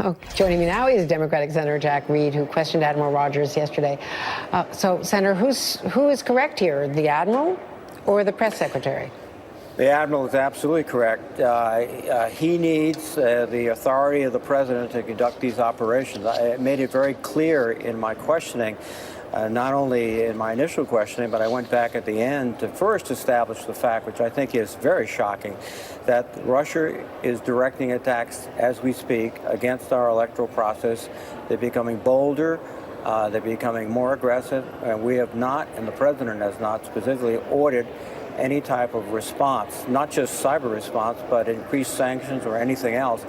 Oh, joining me now is Democratic Senator Jack Reed, who questioned Admiral Rogers yesterday. So, Senator, who is correct here, the Admiral or the press secretary? The Admiral is absolutely correct. He needs the authority of the president to conduct these operations. I made it very clear in my questioning, not only in my initial questioning, but I went back at the end to first establish the fact, which I think is very shocking, that Russia is directing attacks as we speak against our electoral process. They're becoming bolder. They're becoming more aggressive. And we have not, and the president has not specifically ordered any type of response, not just cyber response, but increased sanctions or anything else.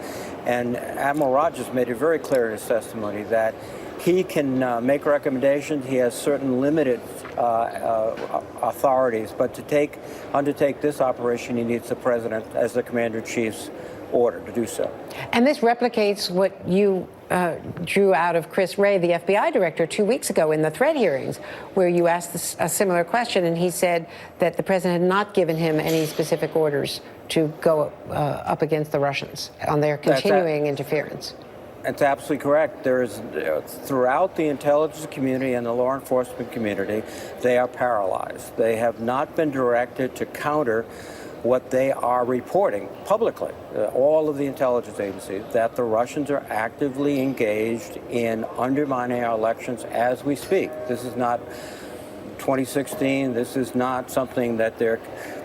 And Admiral Rogers made it very clear in his testimony that he can make recommendations. He has certain limited authorities, but to undertake this operation, he needs the president as the commander-in-chief's order to do so. And this replicates what you drew out of Chris Wray, the FBI director, 2 weeks ago in the threat hearings, where you asked a similar question, and he said that the president had not given him any specific orders to go up against the Russians on their continuing interference. That's absolutely correct. There is, throughout the intelligence community and the law enforcement community, they are paralyzed. They have not been directed to counter what they are reporting publicly, all of the intelligence agencies, that the Russians are actively engaged in undermining our elections as we speak. This is not 2016. This is not something that they're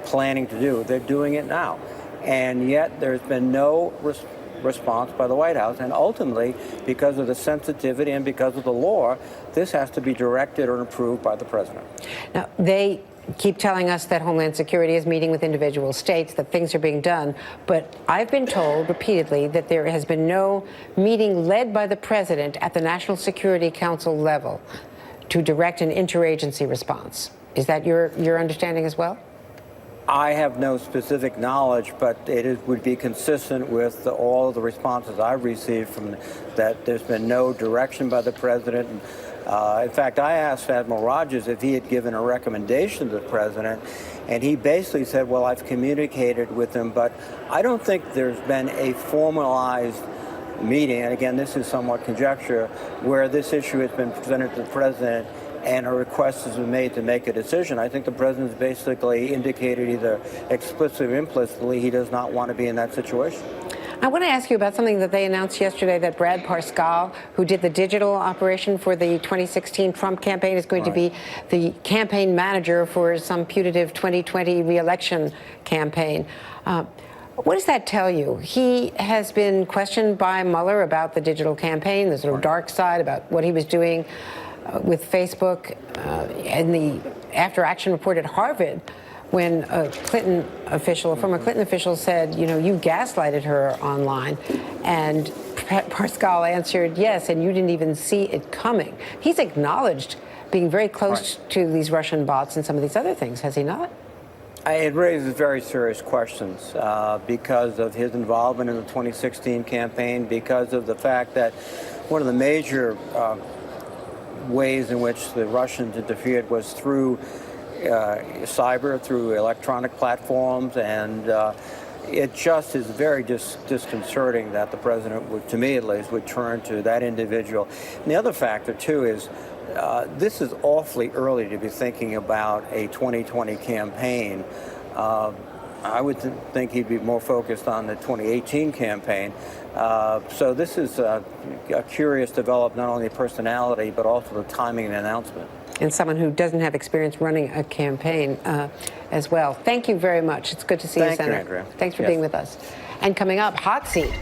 planning to do. They're doing it now. And yet there's been no response by the White House. And ultimately, because of the sensitivity and because of the law, this has to be directed or approved by the president. Now, they keep telling us that Homeland Security is meeting with individual states, that things are being done. But I've been told repeatedly that there has been no meeting led by the president at the National Security Council level to direct an interagency response. Is that your understanding as well? I have no specific knowledge, but would be consistent with all of the responses I've received from that there's been no direction by the president. In fact, I asked Admiral Rogers if he had given a recommendation to the president, and he basically said, well, I've communicated with him, but I don't think there's been a formalized meeting, and again, this is somewhat conjecture, where this issue has been presented to the president and a request has been made to make a decision. I think the president's basically indicated either explicitly or implicitly he does not want to be in that situation. I want to ask you about something that they announced yesterday, that Brad Parscale, who did the digital operation for the 2016 Trump campaign, is going to be the campaign manager for some putative 2020 re-election campaign. What does that tell you? He has been questioned by Mueller about the digital campaign, the sort of dark side, about what he was doing with Facebook, and the after-action report at Harvard, when a former Clinton official said, you know, you gaslighted her online, and Parscale answered, yes, and you didn't even see it coming. He's acknowledged being very close to these Russian bots and some of these other things, has he not? It raises very serious questions because of his involvement in the 2016 campaign, because of the fact that one of the major ways in which the Russians interfered was through cyber, through electronic platforms, and it just is very disconcerting that the president would, to me at least, would turn to that individual. And the other factor, too, is this is awfully early to be thinking about a 2020 campaign. I would think he'd be more focused on the 2018 campaign. So this is a curious development, not only personality, but also the timing and announcement. And someone who doesn't have experience running a campaign as well. Thank you very much. It's good to see you, Senator. Thank you, Andrea. Thanks for being with us. And coming up, Hot Seat.